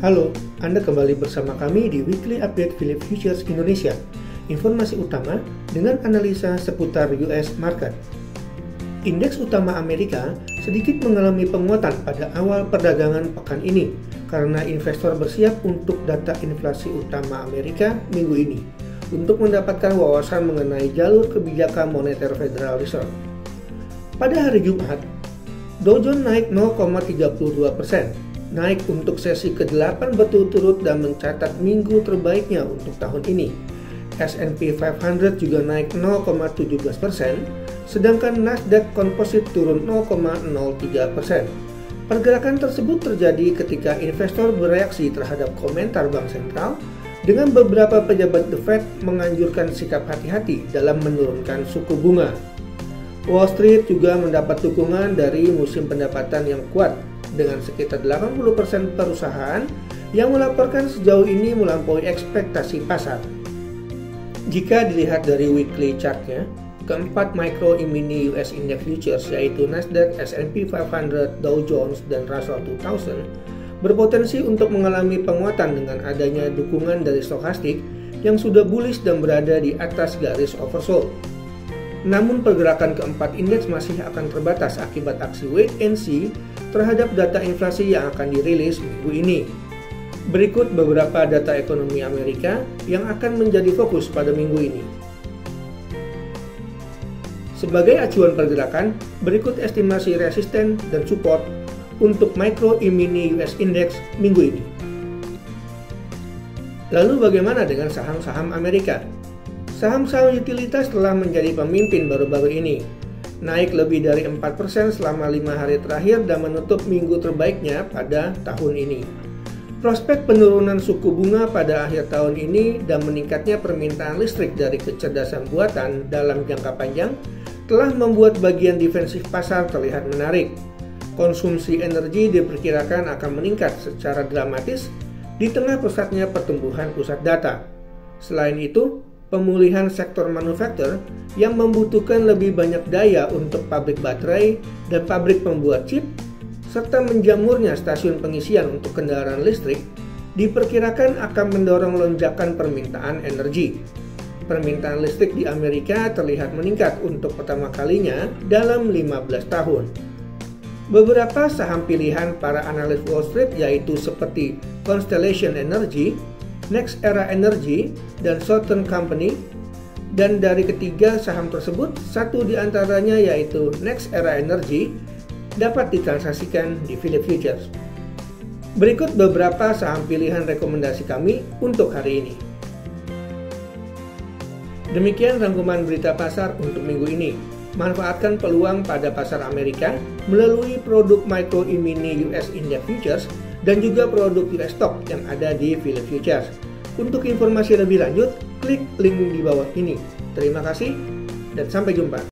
Halo, Anda kembali bersama kami di Weekly Update Phillip Futures Indonesia. Informasi utama dengan analisa seputar US market. Indeks utama Amerika sedikit mengalami penguatan pada awal perdagangan pekan ini karena investor bersiap untuk data inflasi utama Amerika minggu ini untuk mendapatkan wawasan mengenai jalur kebijakan moneter Federal Reserve. Pada hari Jumat, Dow Jones naik 0,32%, naik untuk sesi ke-8 berturut-turut dan mencatat minggu terbaiknya untuk tahun ini. S&P 500 juga naik 0,17%, sedangkan Nasdaq Composite turun 0,03%. Pergerakan tersebut terjadi ketika investor bereaksi terhadap komentar Bank Sentral dengan beberapa pejabat The Fed menganjurkan sikap hati-hati dalam menurunkan suku bunga. Wall Street juga mendapat dukungan dari musim pendapatan yang kuat dengan sekitar 80% perusahaan yang melaporkan sejauh ini melampaui ekspektasi pasar. Jika dilihat dari weekly chartnya, keempat micro mini US Index Futures yaitu Nasdaq, S&P 500, Dow Jones, dan Russell 2000 berpotensi untuk mengalami penguatan dengan adanya dukungan dari stokastik yang sudah bullish dan berada di atas garis oversold. Namun pergerakan keempat indeks masih akan terbatas akibat aksi wait and see terhadap data inflasi yang akan dirilis minggu ini. Berikut beberapa data ekonomi Amerika yang akan menjadi fokus pada minggu ini. Sebagai acuan pergerakan, berikut estimasi resisten dan support untuk micro mini US Index minggu ini. Lalu bagaimana dengan saham-saham Amerika? Saham-saham utilitas telah menjadi pemimpin baru-baru ini, naik lebih dari 4% selama 5 hari terakhir dan menutup minggu terbaiknya pada tahun ini. Prospek penurunan suku bunga pada akhir tahun ini dan meningkatnya permintaan listrik dari kecerdasan buatan dalam jangka panjang telah membuat bagian defensif pasar terlihat menarik. Konsumsi energi diperkirakan akan meningkat secara dramatis di tengah pesatnya pertumbuhan pusat data. Selain itu, pemulihan sektor manufaktur yang membutuhkan lebih banyak daya untuk pabrik baterai dan pabrik pembuat chip, serta menjamurnya stasiun pengisian untuk kendaraan listrik, diperkirakan akan mendorong lonjakan permintaan energi. Permintaan listrik di Amerika terlihat meningkat untuk pertama kalinya dalam 15 tahun. Beberapa saham pilihan para analis Wall Street yaitu seperti Constellation Energy, NextEra Energy, dan Southern Company, dan dari ketiga saham tersebut, satu di antaranya yaitu NextEra Energy dapat ditransaksikan di Phillip Futures. Berikut beberapa saham pilihan rekomendasi kami untuk hari ini. Demikian rangkuman berita pasar untuk minggu ini. Manfaatkan peluang pada pasar Amerika melalui produk micro mini US Index Futures dan juga produk US Stock yang ada di Phillip Futures. Untuk informasi lebih lanjut, klik link di bawah ini. Terima kasih dan sampai jumpa.